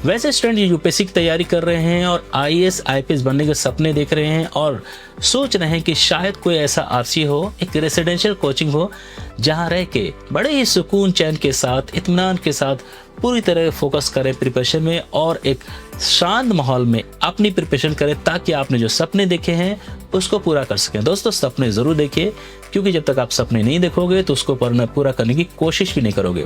वैसे स्टूडेंट जो यूपीएससी की तैयारी कर रहे हैं और आईएएस आईपीएस बनने के सपने देख रहे हैं और सोच रहे हैं कि शायद कोई ऐसा आरसी हो, एक रेसिडेंशियल कोचिंग हो जहां रह के बड़े ही सुकून चैन के साथ, इत्मीनान के साथ पूरी तरह फोकस करें प्रिपरेशन में और एक शांत माहौल में अपनी प्रिपरेशन करें, ताकि आपने जो सपने देखे हैं उसको पूरा कर सकें। दोस्तों, सपने ज़रूर देखिए, क्योंकि जब तक आप सपने नहीं देखोगे तो उसको पूरा करने की कोशिश भी नहीं करोगे।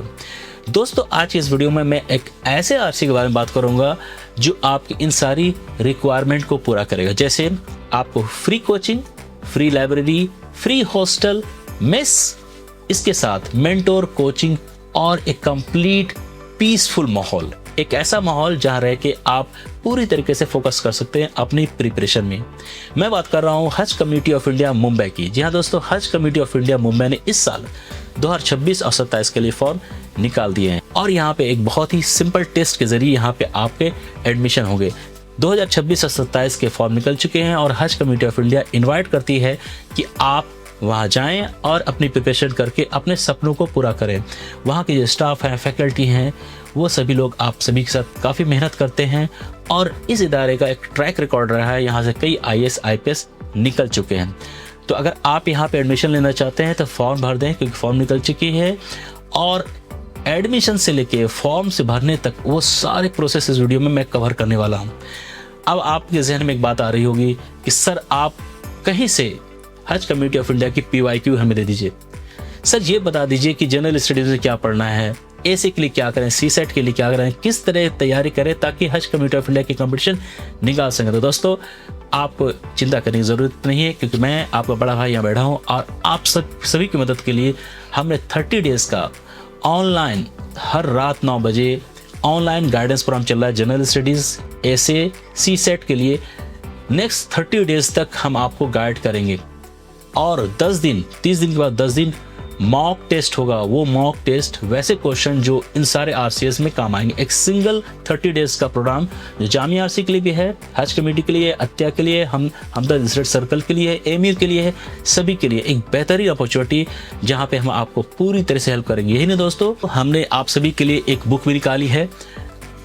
दोस्तों, आज की इस वीडियो में मैं एक ऐसे आरसी के बारे में बात करूंगा जो आपकी इन सारी रिक्वायरमेंट को पूरा करेगा। जैसे आपको free coaching, free library, free hostel, mess, इसके साथ मेंटोर कोचिंग और एक कंप्लीट पीसफुल माहौल, एक ऐसा माहौल जहां रह के आप पूरी तरीके से फोकस कर सकते हैं अपनी प्रिपरेशन में। मैं बात कर रहा हूं हज कम्युनिटी ऑफ इंडिया मुंबई की। जी हाँ दोस्तों, हज कम्युनिटी ऑफ इंडिया मुंबई ने इस साल 2026 और 27 के लिए फॉर्म निकाल दिए हैं और यहाँ पे एक बहुत ही सिंपल टेस्ट के जरिए यहाँ पे आपके एडमिशन होंगे। 2026 और 27 के फॉर्म निकल चुके हैं और हज कम्युनिटी ऑफ इंडिया इन्वाइट करती है कि आप वहाँ जाएं और अपनी प्रिपरेशन करके अपने सपनों को पूरा करें। वहाँ के जो स्टाफ हैं, फैकल्टी हैं, वो सभी लोग आप सभी के साथ काफ़ी मेहनत करते हैं और इस इदारे का एक ट्रैक रिकॉर्ड रहा है। यहाँ से कई आईएएस आईपीएस निकल चुके हैं। तो अगर आप यहाँ पे एडमिशन लेना चाहते हैं तो फॉर्म भर दें, क्योंकि फॉर्म निकल चुकी है और एडमिशन से लेके फॉर्म से भरने तक वो सारे प्रोसेस इस वीडियो में मैं कवर करने वाला हूँ। अब आपके जहन में एक बात आ रही होगी कि सर, आप कहीं से हज कम्युनिटी ऑफ इंडिया की PYQ हमें दे दीजिए। सर, ये बता दीजिए कि जनरल स्टडीज में क्या पढ़ना है, एसी के लिए क्या करें, सीसेट के लिए क्या करें, किस तरह तैयारी करें ताकि हज कम्युनिटी ऑफ इंडिया की कंपटीशन निकाल सकें। तो दोस्तों, आपको चिंता करने की ज़रूरत नहीं है, क्योंकि मैं आपका बड़ा भाई यहाँ बैठा हूँ और आप सभी की मदद के लिए हमने 30 डेज़ का ऑनलाइन हर रात 9 बजे ऑनलाइन गाइडेंस प्रोग्राम चल रहा है। जनरल स्टडीज़, एसे, सीसेट के लिए नेक्स्ट 30 डेज़ तक हम आपको गाइड करेंगे और 30 दिन के बाद 10 दिन मॉक टेस्ट होगा। वो मॉक टेस्ट वैसे क्वेश्चन जो इन सारे आरसीएस में काम आएंगे। एक सिंगल 30 डेज का प्रोग्राम जो जामिया आरसी के लिए भी है, हज कमेटी के लिए, अत्या के लिए, हमदर्द रिसर्च सर्कल के लिए, एमिर के लिए है, सभी के लिए एक बेहतरीन अपॉर्चुनिटी जहां पे हम आपको पूरी तरह से हेल्प करेंगे। यही नहीं दोस्तों, हमने आप सभी के लिए एक बुक भी निकाली है,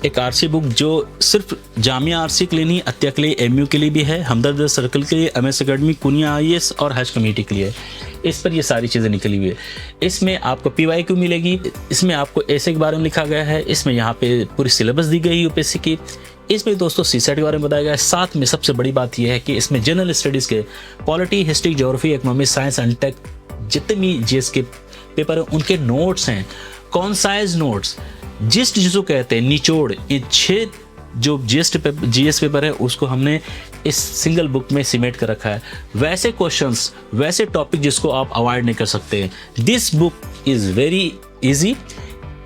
एक आरसी बुक जो सिर्फ जामिया आरसी के लिए नहीं, अत्या के लिए, एमयू के लिए भी है, हमदर्द सर्कल के लिए, एमएस अकेडमी, कुनिया आईएएस और हज कमेटी के लिए। इस पर ये सारी चीज़ें निकली हुई है। इसमें आपको PYQ मिलेगी, इसमें आपको ऐसे के बारे में लिखा गया है, इसमें यहाँ पे पूरी सिलेबस दी गई यूपीएससी की, इसमें दोस्तों सीसेट के बारे में बताया गया है। साथ में सबसे बड़ी बात यह है कि इसमें जनरल स्टडीज़ के polity, history, geography, economics, science and tech जितने भी जीएस के पेपर हैं उनके नोट्स हैं, कॉन्साइज नोट्स, जिसको कहते हैं निचोड़। ये 6 जो जीएस पेपर है उसको हमने इस सिंगल बुक में सिमेट कर रखा है। वैसे क्वेश्चंस, वैसे टॉपिक जिसको आप अवॉइड नहीं कर सकते। This book is very easy,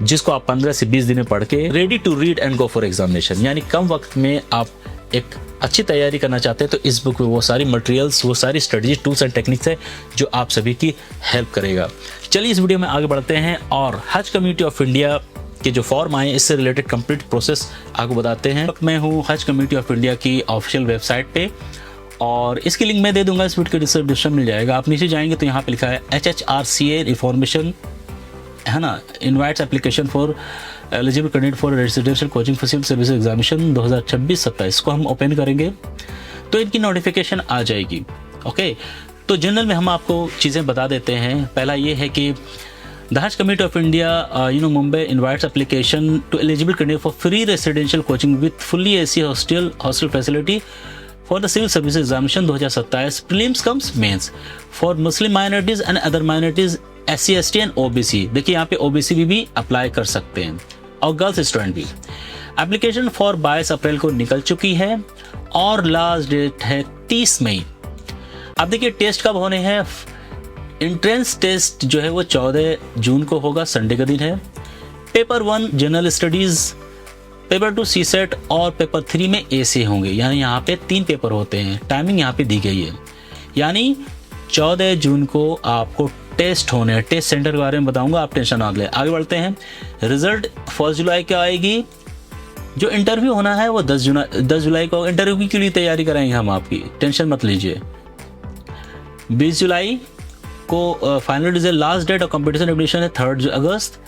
जिसको आप 15 से 20 दिन में पढ़ के ready to read and go for examination, यानी कम वक्त में आप एक अच्छी तैयारी करना चाहते हैं तो इस बुक में वो सारी मटेरियल्स, वो सारी स्ट्रेटजी, टूल्स एंड टेक्निक्स है जो आप सभी की हेल्प करेगा। चलिए इस वीडियो में आगे बढ़ते हैं और हज कम्युनिटी ऑफ इंडिया के जो फॉर्म आए इससे रिलेटेड कंप्लीट प्रोसेस आपको बताते हैं। मैं हूँ हज कम्युनिटी ऑफ इंडिया की ऑफिशियल वेबसाइट पे और इसकी लिंक मैं दे दूंगा, इस वीडियो के डिस्क्रिप्शन मिल जाएगा। आप नीचे जाएंगे तो यहाँ पे लिखा है HHRCA इन्फॉर्मेशन, है ना, invites application for eligible candidate for residential coaching facility service examination 2026-27 को हम ओपन करेंगे तो इनकी नोटिफिकेशन आ जाएगी। ओके, तो जनरल में हम आपको चीज़ें बता देते हैं। पहला ये है कि The Hajj Committee of India, Mumbai invites application to eligible candidate for free residential coaching with fully AC hostel facility for the civil services examination 2027 prelims comes mains for Muslim minorities and other minorities SC ST and OBC। देखिए यहाँ पे OBC भी apply कर सकते हैं और girls student भी। Application for 22 अप्रैल को निकल चुकी है और लास्ट डेट है 30 मई। अब देखिए टेस्ट कब होने हैं। एंट्रेंस टेस्ट जो है वो 14 जून को होगा, संडे का दिन है। Paper 1 general studies, paper 2 CSAT और पेपर 3 में एसे होंगे, यानी यहाँ पे 3 पेपर होते हैं। टाइमिंग यहाँ पे दी गई है, यानी 14 जून को आपको टेस्ट होने हैं। टेस्ट सेंटर के बारे में बताऊंगा, आप टेंशन ना लें। आगे बढ़ते हैं। रिजल्ट 1 जुलाई को आएगी। जो इंटरव्यू होना है वो 10 जुलाई को इंटरव्यू के लिए तैयारी कराएंगे हम आपकी, टेंशन मत लीजिए। 20 जुलाई को final result, last date of competition admission है 3 अगस्त।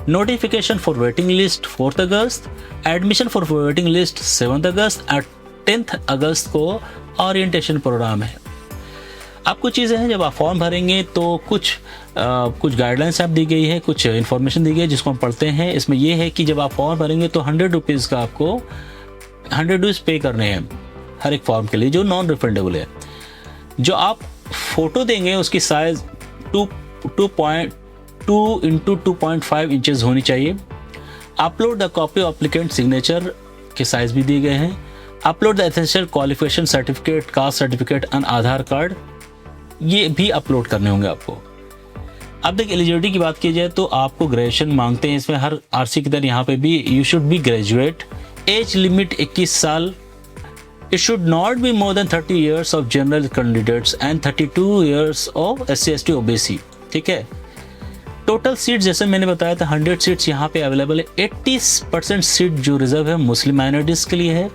नोटिफिकेशन फॉर वेटिंग लिस्ट 4 अगस्त, एडमिशन फॉर वेटिंग लिस्ट 7 अगस्त और 10 अगस्त को ओरिएंटेशन प्रोग्राम है। अब कुछ चीज़ें हैं, जब आप फॉर्म भरेंगे तो कुछ गाइडलाइंस आप दी गई है, कुछ इन्फॉर्मेशन दी गई है जिसको हम पढ़ते हैं। इसमें यह है कि जब आप फॉर्म भरेंगे तो 100 रुपीज़ का आपको 100 रुपीज़ पे करने हैं हर एक फॉर्म के लिए, जो नॉन रिफंडेबल है। जो आप फोटो देंगे उसकी साइज 2.2 इंटू 2.5 इंचेस होनी चाहिए। Upload the copy of applicant signature के साइज भी दिए गए हैं। Upload the essential qualification certificate, caste certificate and Aadhaar card, ये भी अपलोड करने होंगे आपको। अब देखिए एलिजिबिलिटी की बात की जाए तो आपको ग्रेजुएशन मांगते हैं इसमें, हर आरसी की तरह यहाँ पे भी you should be graduate. Age limit 21 साल। It should not be more than 30 years of general candidates and 32 years of SC ST OBC। ठीक है। टोटल सीट जैसे मैंने बताया था 100 सीट्स यहाँ पे अवेलेबल है। 80% सीट जो रिजर्व है मुस्लिम माइनॉरिटीज के लिए है,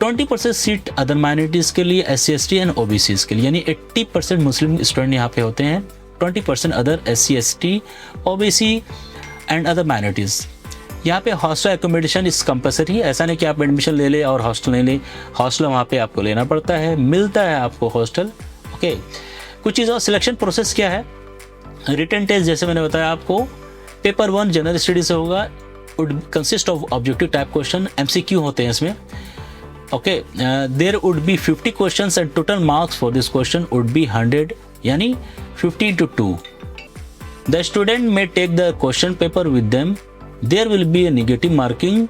20% सीट अदर माइनॉरिटीज के लिए, SC ST एंड OBCs के लिए, यानी 80% मुस्लिम स्टूडेंट यहाँ पे होते हैं, 20% other SC ST OBC and other minorities. यहाँ पे हॉस्टल एकोमोडेशन इस कंपलसरी है, ऐसा नहीं कि आप एडमिशन ले ले और हॉस्टल नहीं ले, हॉस्टल वहाँ पे आपको लेना पड़ता है, मिलता है आपको हॉस्टल। ओके, कुछ चीज़ और, सिलेक्शन प्रोसेस क्या है। रिटन टेस्ट जैसे मैंने बताया आपको, पेपर 1 जनरल स्टडी से होगा, would consist of objective type question, MCQ होते हैं इसमें। Okay, there would be 50 questions and total marks for this question would be 100, यानी 50 to 2। The student may take the question paper with them. There will be a negative marking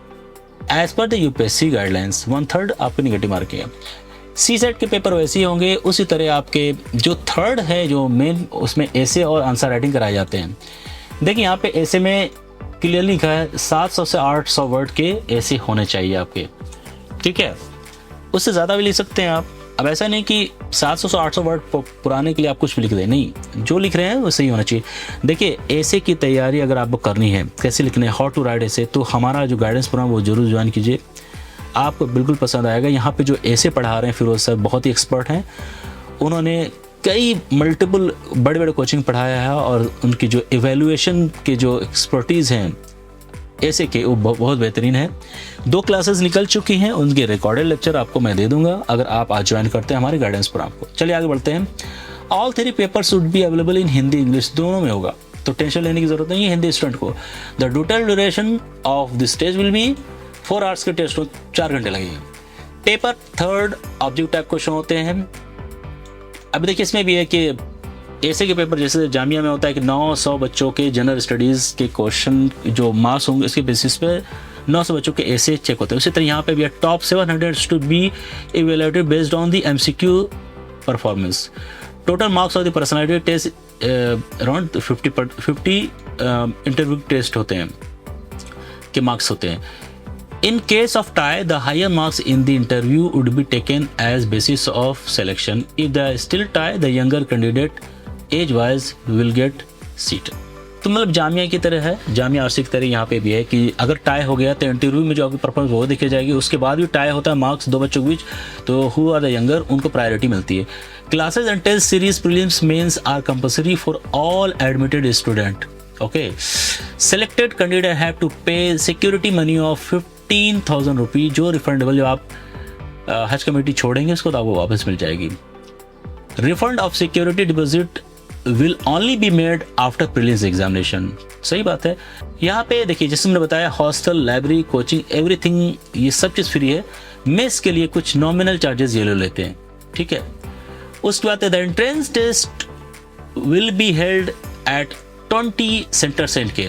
as per the UPSC guidelines, 1/3 आपकी negative marking है। CSET के paper वैसे ही होंगे, उसी तरह आपके जो थर्ड है जो मेन, उसमें ऐसे और आंसर राइटिंग कराए जाते हैं। देखिए यहाँ पे ऐसे में क्लियर लिखा है 700 से 800 वर्ड के ऐसे होने चाहिए आपके। ठीक है, उससे ज़्यादा भी लिख सकते हैं आप। अब ऐसा नहीं कि 700 से 800 वर्ड पुराने के लिए आप कुछ भी लिख दें, नहीं, जो लिख रहे हैं वो सही होना चाहिए। देखिए ऐसे की तैयारी अगर आपको करनी है, कैसे लिखने है, हाउ टू राइट ऐसे, तो हमारा जो गाइडेंस प्रोग्राम वो जरूर ज्वाइन कीजिए, आपको बिल्कुल पसंद आएगा। यहाँ पे जो ऐसे पढ़ा रहे हैं फिरोज सर बहुत ही एक्सपर्ट हैं, उन्होंने कई मल्टीपल बड़े बड़े कोचिंग पढ़ाया है और उनकी जो एवेल्युएशन के जो एक्सपर्टीज़ हैं ऐसे के वो बहुत बेहतरीन है। 2 क्लासेस निकल चुकी हैं, उनके रिकॉर्डेड लेक्चर आपको मैं दे दूंगा अगर आप आज ज्वाइन करते हैं हमारे गाइडेंस प्रोग्राम को। चलिए आगे बढ़ते हैं। All 3 papers would be available in Hindi English, दोनों में होगा, तो टेंशन लेने की जरूरत नहीं है हिंदी स्टूडेंट को। The total duration of this test will be 4 hours के टेस्ट, 4 घंटे लगेंगे। पेपर 3 ऑब्जेक्टिव टाइप क्वेश्चन होते हैं। अब देखिए इसमें भी है कि ऐसे के पेपर जैसे जामिया में होता है कि 900 बच्चों के जनरल स्टडीज़ के क्वेश्चन जो मार्क्स होंगे उसके बेसिस पे 900 बच्चों के ऐसे चेक होते हैं। उसी तरह यहाँ पे भी top 700 to be evaluated based on the MCQ performance. Total marks of the personality test around 50 interview test होते हैं के मार्क्स होते हैं। In case of tie, the higher marks in the interview would be taken as basis of selection. If there is still tie, the younger candidate age-wise will get seat. तो मतलब जामिया की तरह है, जामिया आरसी की तरह यहाँ पे भी है कि अगर टाई हो गया तो इंटरव्यू में जो आपकी परफॉर्मेंस वो देखी जाएगी, उसके बाद भी टाई होता है मार्क्स 2 बच्चों के बीच, तो हु आर द यंगर उनको प्रायोरिटी मिलती है। Classes and test series prelims mains are compulsory for all admitted student. Okay, selected candidate have to pay security money of 15,000 rupee, जो रिफंडेबल, जो आप हज कमेटी छोड़ेंगे उसको तो आपको वापस मिल जाएगी। Refund of security deposit will only be made after prelims examination. सही बात है। यहाँ पे देखिए जैसे मैंने बताया हॉस्टल, लाइब्रेरी, कोचिंग, एवरीथिंग ये सब चीज़ फ्री है। मेस के लिए कुछ नॉमिनल चार्जेस ये लोग लेते हैं। ठीक है, उसके बाद the entrance test will be held at 20 centres के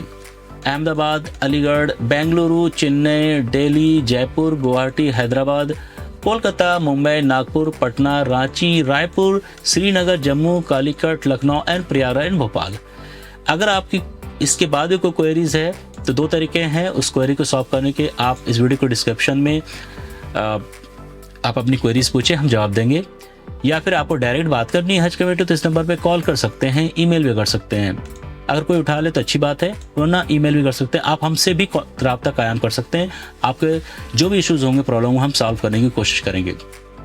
अहमदाबाद, अलीगढ़, बेंगलुरु, चेन्नई, दिल्ली, जयपुर, गुवाहाटी, हैदराबाद, कोलकाता, मुंबई, नागपुर, पटना, रांची, रायपुर, श्रीनगर, जम्मू, कालीकट, लखनऊ एंड प्रयागराज एंड भोपाल। अगर आपकी इसके बाद भी कोई क्वेरीज है तो 2 तरीके हैं उस क्वेरी को सॉल्व करने के। आप इस वीडियो को डिस्क्रिप्शन में आप अपनी क्वेरीज पूछें, हम जवाब देंगे, या फिर आपको डायरेक्ट बात करनी है हज कमेटी तो इस नंबर पर कॉल कर सकते हैं, ईमेल भी कर सकते हैं। अगर कोई उठा ले तो अच्छी बात है, वरना ईमेल भी कर सकते हैं। आप हमसे भी राब्ता कायम कर सकते हैं, आपके जो भी इश्यूज होंगे, प्रॉब्लम हम सॉल्व करने की कोशिश करेंगे।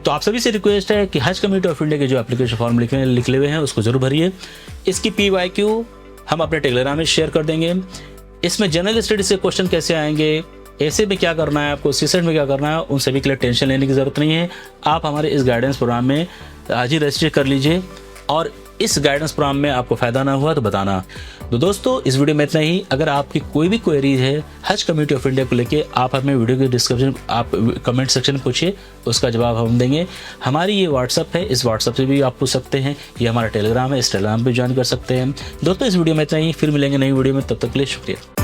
तो आप सभी से रिक्वेस्ट है कि हज कमेटी ऑफ इंडिया के जो एप्लीकेशन फॉर्म लिखे हुए हैं उसको जरूर भरिए। इसकी PYQ हम अपने टेलीग्राम में शेयर कर देंगे। इसमें जनरल स्टडी से क्वेश्चन कैसे आएंगे, ऐसे में क्या करना है आपको, सीसेट में क्या करना है, उन सभी के लिए टेंशन लेने की ज़रूरत नहीं है। आप हमारे इस गाइडेंस प्रोग्राम में आज ही रजिस्टर कर लीजिए और इस गाइडेंस प्रोग्राम में आपको फ़ायदा ना हुआ तो बताना। तो दोस्तों इस वीडियो में इतना ही। अगर आपकी कोई भी क्वेरीज है हज कम्युनिटी ऑफ इंडिया को लेके, आप हमें वीडियो के डिस्क्रिप्शन आप कमेंट सेक्शन में पूछिए, उसका जवाब हम देंगे। हमारी ये व्हाट्सअप है, इस व्हाट्सअप से भी आप पूछ सकते हैं। ये हमारा टेलीग्राम है, इस टेलीग्राम पर ज्वाइन कर सकते हैं। दोस्तों इस वीडियो में इतना ही, फिर मिलेंगे नई वीडियो में, तब तक के लिए शुक्रिया।